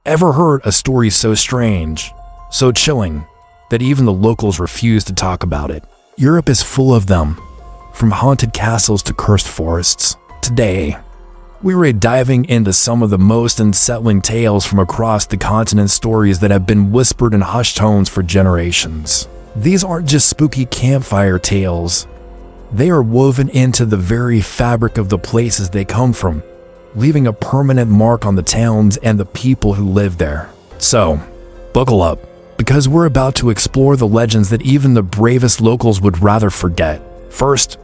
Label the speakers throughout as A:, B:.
A: Ever heard a story so strange, so chilling, that even the locals refuse to talk about it? Europe is full of them, from haunted castles to cursed forests. Today, we're diving into some of the most unsettling tales from across the continent, stories that have been whispered in hushed tones for generations. These aren't just spooky campfire tales. They are woven into the very fabric of the places they come from, leaving a permanent mark on the towns and the people who live there. So, buckle up, because we're about to explore the legends that even the bravest locals would rather forget. First,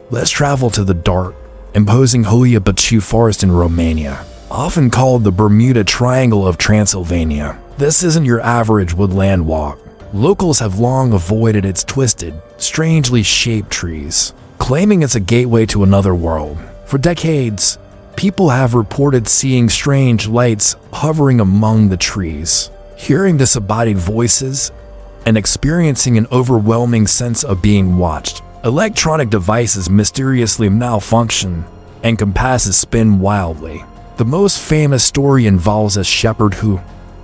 A: let's travel to the dark, imposing Hoia-Baciu forest in Romania, often called the Bermuda Triangle of Transylvania. This isn't your average woodland walk. Locals have long avoided its twisted, strangely shaped trees, claiming it's a gateway to another world. For decades, people have reported seeing strange lights hovering among the trees, hearing disembodied voices, and experiencing an overwhelming sense of being watched. Electronic devices mysteriously malfunction, and compasses spin wildly. The most famous story involves a shepherd who,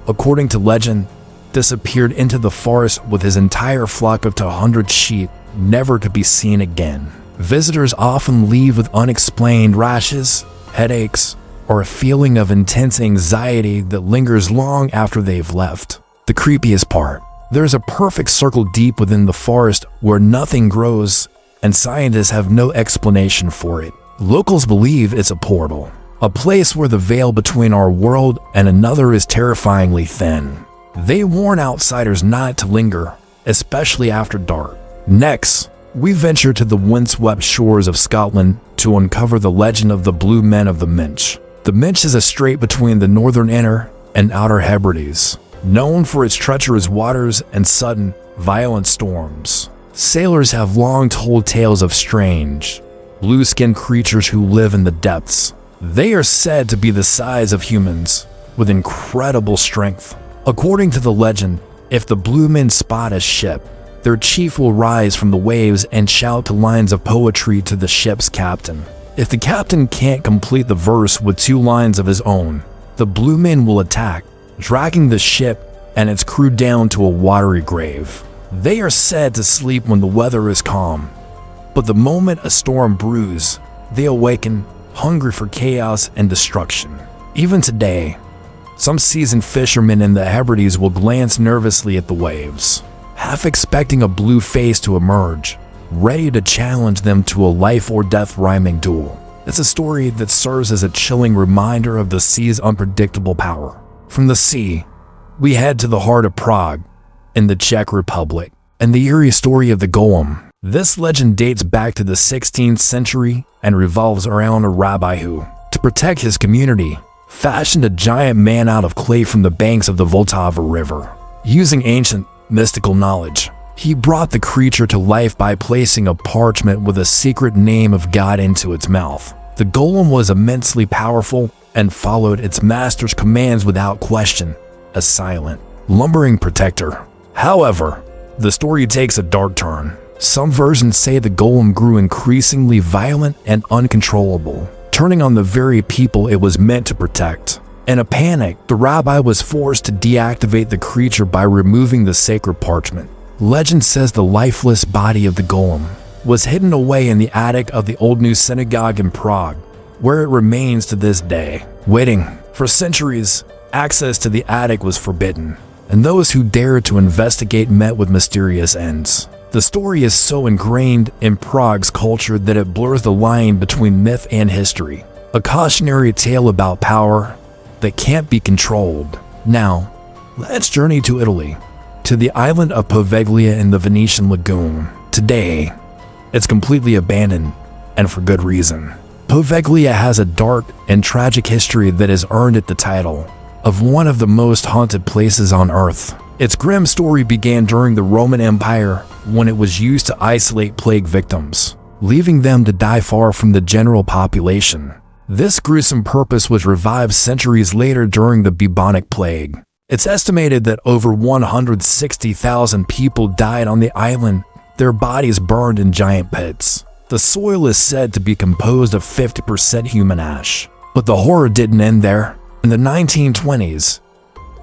A: according to legend, disappeared into the forest with his entire flock of 200 sheep, never to be seen again. Visitors often leave with unexplained rashes, headaches, or a feeling of intense anxiety that lingers long after they've left. The creepiest part: there's a perfect circle deep within the forest where nothing grows, and scientists have no explanation for it. Locals believe it's a portal, a place where the veil between our world and another is terrifyingly thin. They warn outsiders not to linger, especially after dark. Next, we venture to the windswept shores of Scotland to uncover the legend of the Blue Men of the Minch. The Minch is a strait between the northern Inner and Outer Hebrides, known for its treacherous waters and sudden, violent storms. Sailors have long told tales of strange, blue-skinned creatures who live in the depths. They are said to be the size of humans, with incredible strength. According to the legend, if the Blue Men spot a ship, their chief will rise from the waves and shout to lines of poetry to the ship's captain. If the captain can't complete the verse with 2 lines of his own, the Blue Men will attack, dragging the ship and its crew down to a watery grave. They are said to sleep when the weather is calm, but the moment a storm brews, they awaken, hungry for chaos and destruction. Even today, some seasoned fishermen in the Hebrides will glance nervously at the waves, half expecting a blue face to emerge, ready to challenge them to a life-or-death rhyming duel. It's a story that serves as a chilling reminder of the sea's unpredictable power. From the sea, we head to the heart of Prague, in the Czech Republic, and the eerie story of the golem. This legend dates back to the 16th century and revolves around a rabbi who, to protect his community, fashioned a giant man out of clay from the banks of the Vltava River. Using ancient, mystical knowledge, he brought the creature to life by placing a parchment with a secret name of God into its mouth. The golem was immensely powerful and followed its master's commands without question, a silent, lumbering protector. However, the story takes a dark turn. Some versions say the golem grew increasingly violent and uncontrollable, turning on the very people it was meant to protect. In a panic, the rabbi was forced to deactivate the creature by removing the sacred parchment. Legend says the lifeless body of the golem was hidden away in the attic of the Old New Synagogue in Prague, where it remains to this day. Waiting for centuries, access to the attic was forbidden, and those who dared to investigate met with mysterious ends. The story is so ingrained in Prague's culture that it blurs the line between myth and history, a cautionary tale about power that can't be controlled. Now, let's journey to Italy, to the island of Poveglia in the Venetian lagoon. Today, it's completely abandoned, and for good reason. Poveglia has a dark and tragic history that has earned it the title of one of the most haunted places on Earth. Its grim story began during the Roman Empire, when it was used to isolate plague victims, leaving them to die far from the general population. This gruesome purpose was revived centuries later during the bubonic plague. It's estimated that over 160,000 people died on the island, their bodies burned in giant pits. The soil is said to be composed of 50% human ash. But the horror didn't end there. In the 1920s,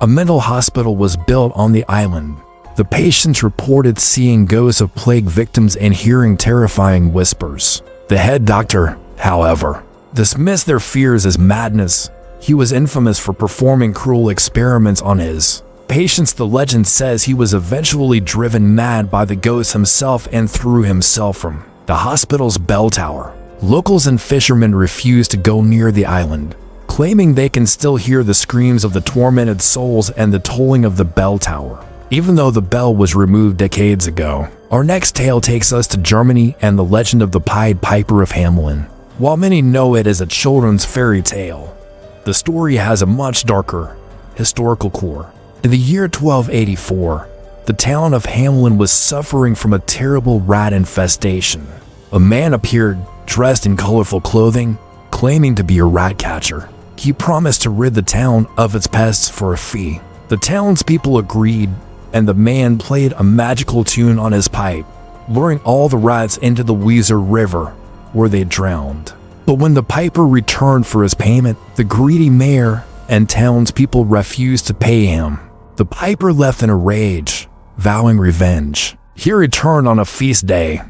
A: A mental hospital was built on the island. The patients reported seeing ghosts of plague victims and hearing terrifying whispers. The head doctor, however, dismissed their fears as madness. He was infamous for performing cruel experiments on his patients. The legend says he was eventually driven mad by the ghost himself and threw himself from the hospital's bell tower. Locals and fishermen refused to go near the island, claiming they can still hear the screams of the tormented souls and the tolling of the bell tower, even though the bell was removed decades ago. Our next tale takes us to Germany and the legend of the Pied Piper of Hamelin. While many know it as a children's fairy tale, the story has a much darker historical core. In the year 1284, the town of Hamelin was suffering from a terrible rat infestation. A man appeared, dressed in colorful clothing, claiming to be a rat catcher. He promised to rid the town of its pests for a fee. The townspeople agreed, and the man played a magical tune on his pipe, luring all the rats into the Weser River, where they drowned. But when the piper returned for his payment, the greedy mayor and townspeople refused to pay him. The piper left in a rage, vowing revenge. He returned on a feast day,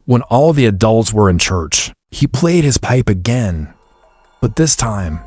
A: when all the adults were in church. He played his pipe again, but this time,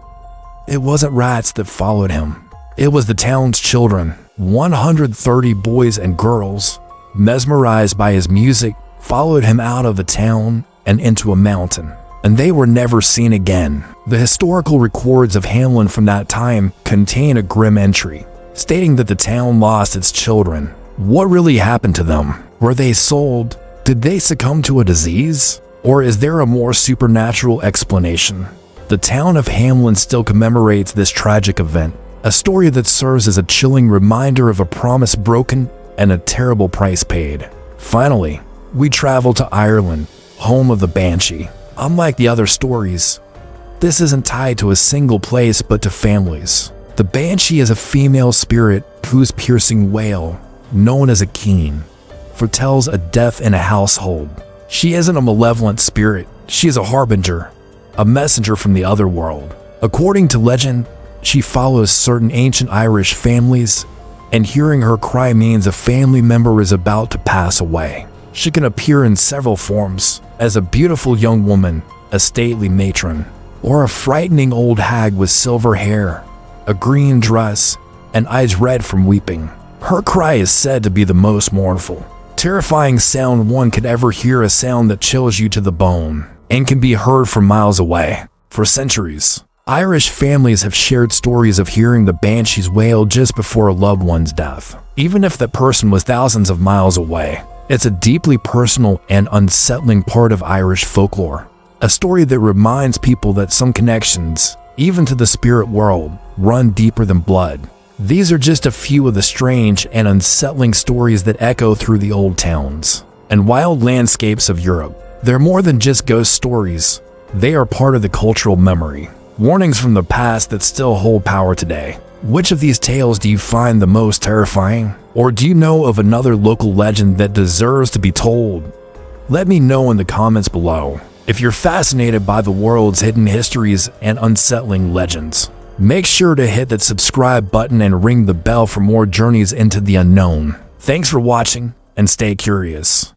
A: it wasn't rats that followed him. It was the town's children. 130 boys and girls, mesmerized by his music, followed him out of the town and into a mountain, and they were never seen again. The historical records of Hamelin from that time contain a grim entry, stating that the town lost its children. What really happened to them? Were they sold? Did they succumb to a disease? Or is there a more supernatural explanation? The town of Hamelin still commemorates this tragic event, a story that serves as a chilling reminder of a promise broken and a terrible price paid. Finally, we travel to Ireland, home of the Banshee. Unlike the other stories, this isn't tied to a single place but to families. The Banshee is a female spirit whose piercing wail, known as a keen, foretells a death in a household. She isn't a malevolent spirit, she is a harbinger, a messenger from the other world. According to legend, she follows certain ancient Irish families, and hearing her cry means a family member is about to pass away. She can appear in several forms, as a beautiful young woman, a stately matron, or a frightening old hag with silver hair, a green dress, and eyes red from weeping. Her cry is said to be the most mournful, terrifying sound one could ever hear, a sound that chills you to the bone and can be heard from miles away. For centuries, Irish families have shared stories of hearing the Banshee's wail just before a loved one's death, even if that person was thousands of miles away. It's a deeply personal and unsettling part of Irish folklore, a story that reminds people that some connections, even to the spirit world, run deeper than blood. These are just a few of the strange and unsettling stories that echo through the old towns and wild landscapes of Europe. They're more than just ghost stories. They are part of the cultural memory, warnings from the past that still hold power today. Which of these tales do you find the most terrifying? Or do you know of another local legend that deserves to be told? Let me know in the comments below. If you're fascinated by the world's hidden histories and unsettling legends, make sure to hit that subscribe button and ring the bell for more journeys into the unknown. Thanks for watching, and stay curious.